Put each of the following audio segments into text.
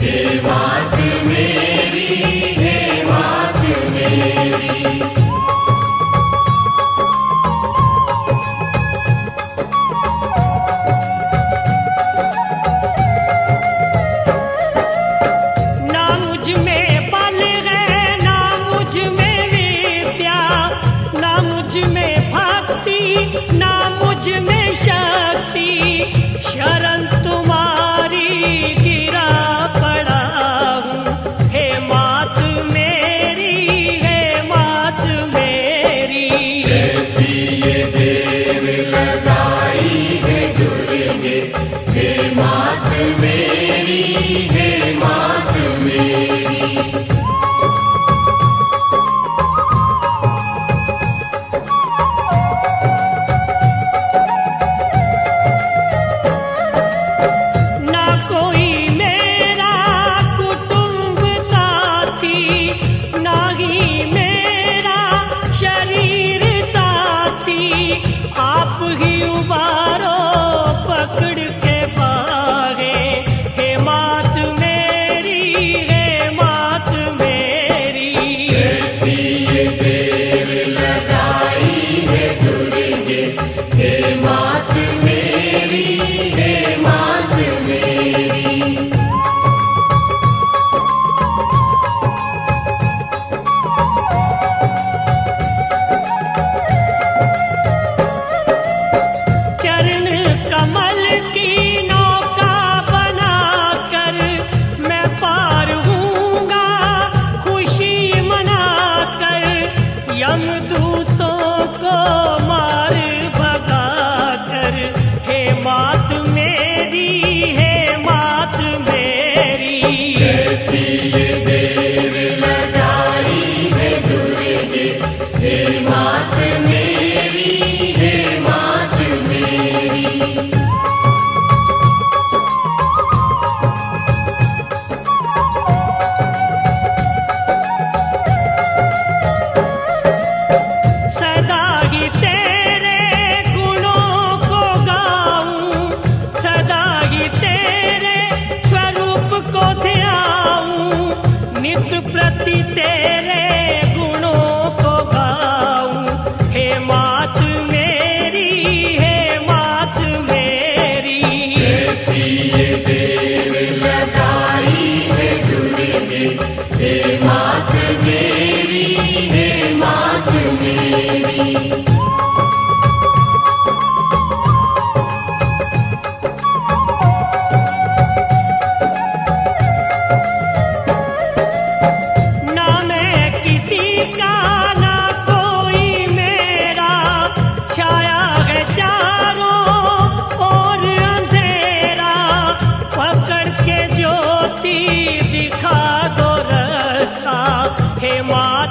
हे मात मेरी, हे मात मेरी।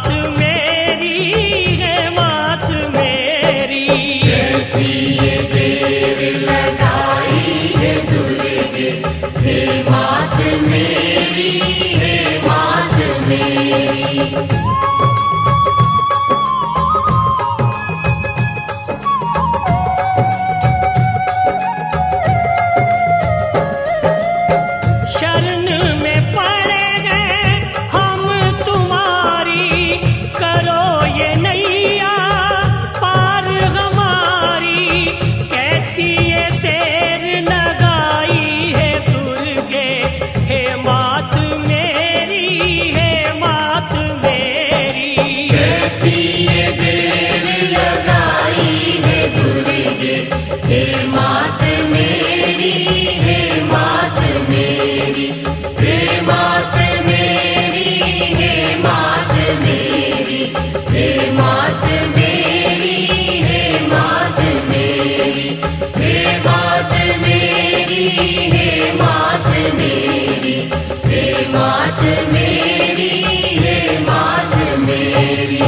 मात मेरी है मात मेरी। कैसी ये देर लगाई है दुर्गे, हे मात मेरी, हे मात मेरी। हे मात मेरी, हे मात मेरी, हे मात मेरी, हे मात मेरी, हे मात मेरी, हे मात मेरी, हे मात मेरी, हे मात मेरी, हे मात मेरी, हे मात मेरी।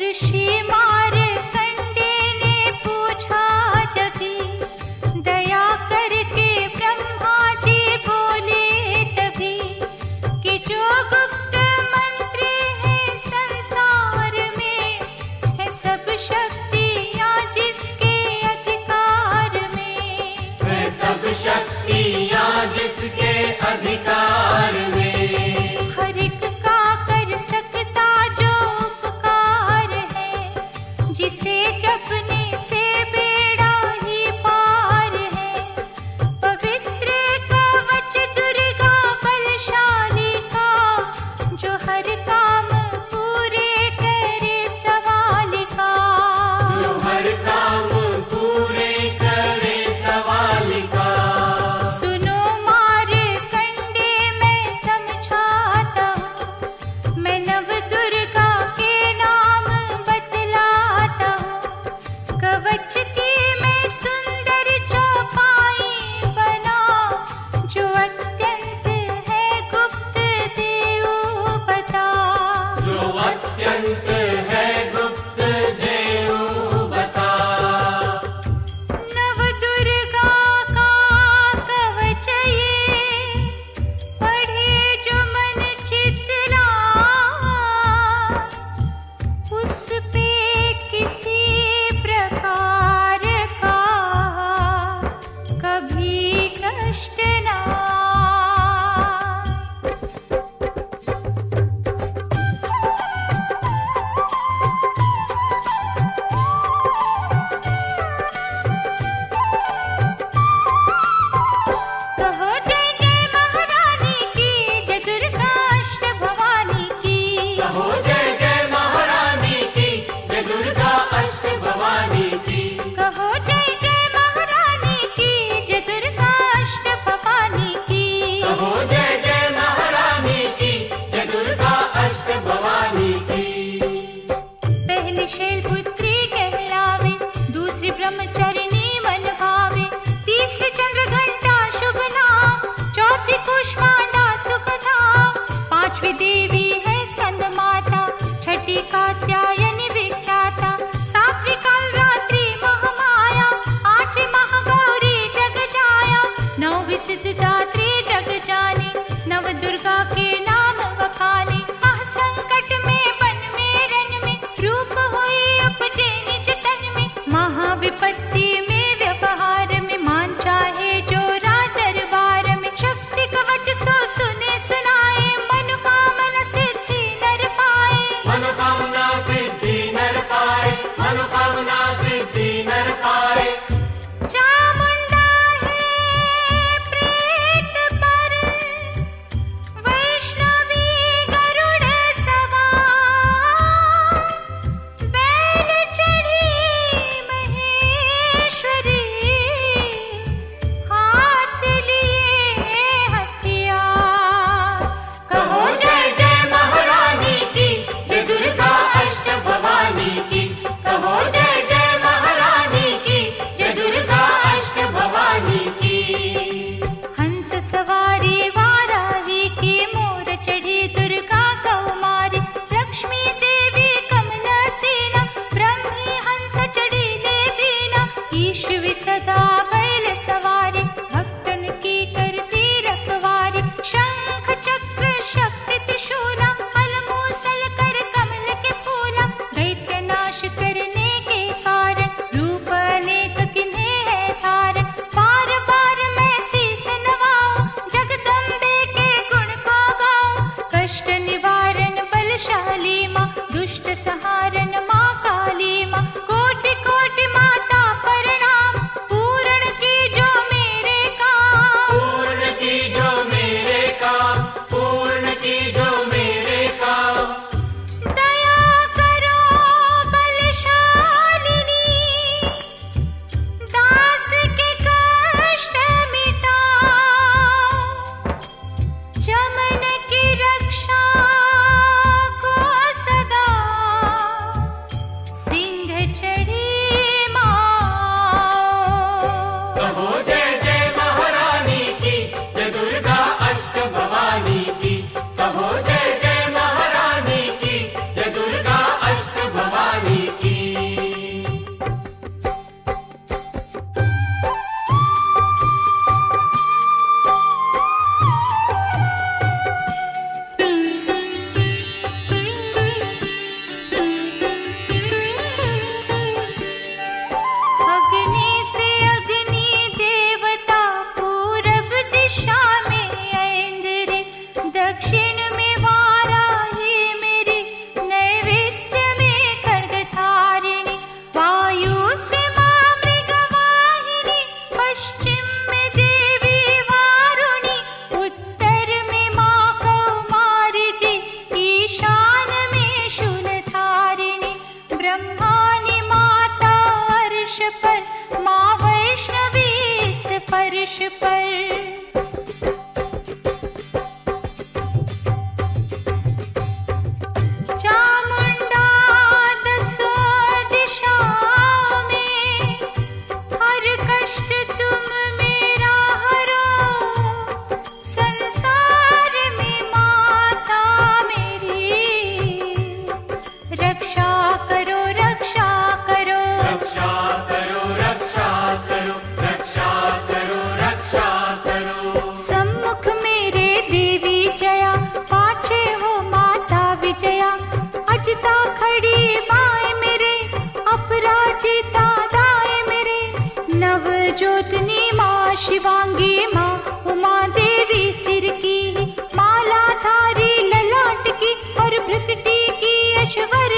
ऋषि मार्कंडे ने पूछा जभी, दया करके ब्रह्मा जी बोले तभी, कि जो गुप्त मंत्र है संसार में, है सब शक्तियाँ जिसके अधिकार में, है सब शक्तियाँ जिसके अधिकार में। हर एक का कर सकता जो उपकार है, जिसे जपने से बेड़ा ही पार है। पवित्र कवच दुर्गा बलशाली का, जो हर काम पूरे करे सवाल का, जो हर काम पूरे करे सवाल का। सुनो मार्कंडे मैं समझाता हूँ, मैं नव दुर्गा के नाम बतलाता हूँ। कवच की मैं सुंदर चौपाई बना, जो अत्यंत है गुप्त देव बता, जो अत्यंत है गुप्त देव बता। नव दुर्गा का कवच ये, पढ़े जो मन चितला, उस पे किसी प्रकार का कभी कष्ट ना। कहो जय जय महारानी की, जय दुर्गा अष्ट भवानी की। कहो जय जय महारानी की, जय दुर्गा अष्ट भवानी की। कहो जय जय महारानी की, जय दुर्गा अष्ट भवानी की। कहो जय जय महारानी की, जय दुर्गा अष्ट भवानी की। पहली शैलपुत्री कहलावे, दूसरी ब्रह्मचारिणी मन भावे, तीसरी चंद्र घंटा शुभ नाम, चौथी कुष्मांडा सुख धाम, पांचवी देवी है स्कंद माता, छठी कात्यायनी विख्याता, सातवीं कालरात्रि महामाया, आठवीं महागौरी जग जाया, नौवीं सिद्धदात्री जग जानी, नव दुर्गा के नाम बखाने। आह संकट में वन में रन में, रूप हुई उपजे निज तन में, महाविपत्ति में व्यवहार में, मान चाहे जो राज दरबार में, शक्ति कवच सो सुने सुनाए, मनोकामना सिद्धि नर पाए। मनोकामना सिद्धि नर पाए, मनोकामना सिद्धि नर पाए। चामुंडा है प्रेत पर, वैष्णवी गरुड़ सवार, बैल चढ़ी महेश सदा बैल सवारी, भक्तन की करती रखवारी। शंख चक्र शक्ति त्रिशूला, अलमूसल कर कमल के फूला। दैत्य नाश करने के कारण, रूप अनेक किन्हें है धारण। बार बार मैं शीस नवाऊं, जगदम्बे के गुण को गाऊं। कष्ट निवारण बलशाली माँ, दुष्ट संहारण माँ काली माँ। कोटि कोटि माता प्रणाम, पूर्ण की जो मेरे काम। पूर्ण की जो मेरे काम, पूर्ण की जो मेरे काम। दया करो बलशालिनी, दास के कष्ट मिटाओ। जमन की रक्षा को सदा सिंह चढ़ी माओ। कहो जय जय महारानी की, जय दुर्गा अष्ट भवानी की। कहो जय जय महारानी की, जय दुर्गा अष्ट भवानी की। अग्नि से अग्नि देवता, पूरब दिशा में ऐन्द्र। दक्षिण में वाराही मेरी, नैवेद्य में खड्गधारिणी। वायु से मां मृगवाहिनी, पश्चिम में देवी वारुणी। उत्तर में मां कौमारी जी, ईशान में शूलधारिणी। ब्रह्मानी माता अर्श पर, माँ वैष्णवी इस फर्श पर। चामुंडा दसों दिशाओं में, हर कष्ट तुम मेरा हरो। संसार में माता मेरी, रक्षा करो रक्षा करो। रक्षा करो रक्षा करो, रक्षा करो रक्षा करो। सम्मुख मेरे देवी जया, पाछे हो माता विजया। अजता खड़ी माए मेरे, अपराजिता दाए मेरे। नव ज्योतनी माँ शिवांगी माँ, उमा देवी सिर की। माला धारी ललाट की, और भृकुटी की ऐश्वर्य